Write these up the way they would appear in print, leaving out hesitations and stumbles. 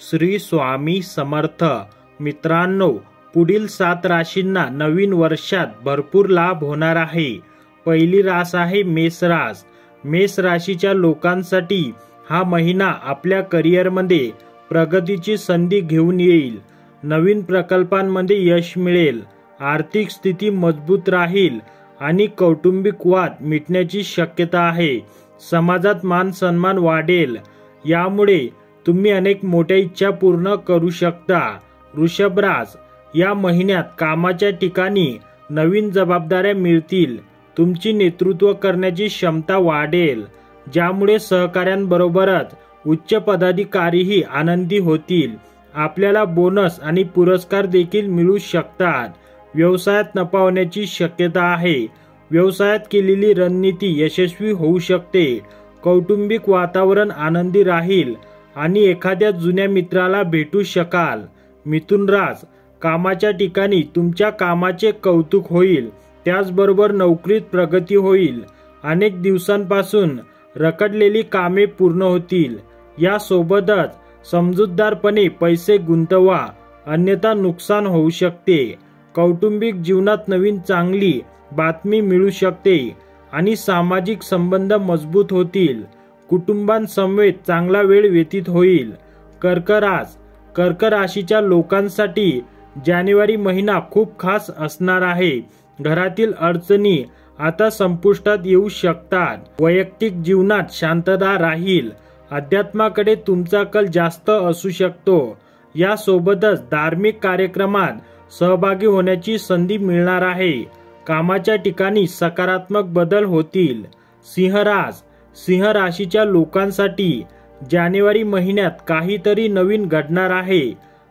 श्री स्वामी समर्थ. मित्रांनो, पुढील 7 राशींना नवीन वर्षात भरपूर लाभ होणार आहे. पहिली रास आहे मेष रास. मेष राशीच्या लोकांसाठी हा महिना आपल्या करिअरमध्ये प्रगतीची संधी घेऊन येईल. नवीन प्रकल्पांमध्ये यश मिळेल, आर्थिक स्थिती मजबूत राहील आणि कौटुंबिक वाद मिटण्याची शक्यता आहे. समाजात मान सन्मान वाढेल, यामुळे तुम्ही अनेक मोठ्या इच्छा पूर्ण करू शकता. वृषभ रास. या महिन्यात कामाच्या ठिकाणी नवीन जबाबदाऱ्या मिळतील. तुमची नेतृत्व करण्याची क्षमता वाढेल, ज्यामुळे सहकाऱ्यांबरोबरच उच्च पदाधिकारीही आनंदी होतील. आपल्याला बोनस आणि पुरस्कार देखील मिळू शकतात. व्यवसायात नफा होण्याची शक्यता आहे. व्यवसायात केलेली रणनीती यशस्वी होऊ शकते. कौटुंबिक वातावरण आनंदी राहील आणि एखाद्या जुन्या मित्राला भेटू शकाल. मिथुन रास. कामाच्या ठिकाणी तुमच्या कामाचे कौतुक होईल, त्याचबरोबर नोकरीत प्रगती होईल. अनेक दिवसांपासून रखडलेली कामे पूर्ण होतील. यासोबतच समजूतदारपणे पैसे गुंतवा, अन्यथा नुकसान होऊ शकते. कौटुंबिक जीवनात नवीन चांगली बातमी मिळू शकते आणि सामाजिक संबंध मजबूत होतील. कुटुंबांसमवेत चांगला वेळ व्यतीत होईल. कर्क रास. कर्क राशीच्या लोकांसाठी जानेवारी महिना खूप खास असणार आहे. घरातील अडचणी आता संपुष्टात येऊ शकतात. वैयक्तिक जीवनात शांतता राहील. अध्यात्माकडे तुमचा कल जास्त असू शकतो. यासोबतच धार्मिक कार्यक्रमात सहभागी होण्याची संधी मिळणार आहे. कामाच्या ठिकाणी सकारात्मक बदल होतील. सिंह रास. सिंह राशीच्या लोकांसाठी जानेवारी महिन्यात काहीतरी नवीन घडणार आहे.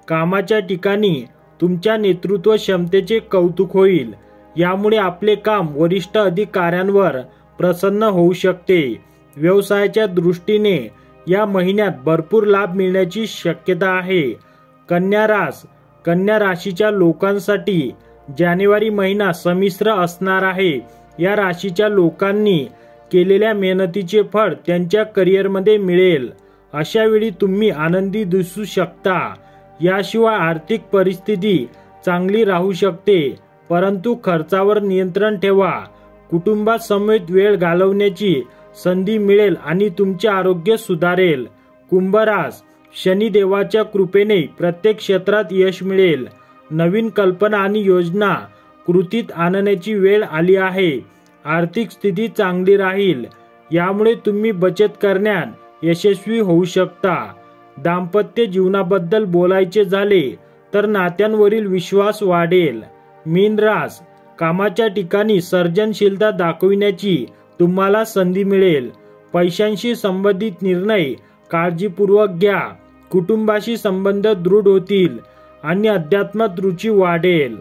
कामाच्या ठिकाणी तुमच्या नेतृत्व क्षमतेचे कौतुक होईल. यामुळे आपले काम वरिष्ठ अधिकाऱ्यांवर प्रसन्न होऊ शकते. व्यवसायाच्या दृष्टीने या महिन्यात भरपूर लाभ मिळण्याची शक्यता आहे. कन्या रास. कन्या राशीच्या लोकांसाठी जानेवारी महिना संमिश्र असणार आहे. या राशीच्या लोकांनी केलेल्या मेहनतीचे फळ त्यांच्या करिअरमध्ये मिळेल. अशा वेळी तुम्ही आनंदी दिसू शकता. याशिवाय आर्थिक परिस्थिती चांगली राहू शकते, परंतु खर्चावर नियंत्रण ठेवा. कुटुंबासमवेत वेळ घालवण्याची संधी मिळेल आणि तुमचे आरोग्य सुधारेल. कुंभ रास. शनिदेवाच्या कृपेने प्रत्येक क्षेत्रात यश मिळेल. नवीन कल्पना आणि योजना कृतीत आणण्याची वेळ आली आहे. आर्थिक स्थिती चांगली राहील, यामुळे तुम्ही बचत करण्यात यशस्वी होऊ शकता. दाम्पत्य जीवनाबद्दल बोलायचे झाले तर नात्यांवरील विश्वास वाढेल. मीन रास. कामाच्या ठिकाणी सर्जनशीलता दाखविण्याची तुम्हाला संधी मिळेल. पैशांशी संबंधित निर्णय काळजीपूर्वक घ्या. कुटुंबाशी संबंध दृढ होतील आणि अध्यात्मात रुची वाढेल.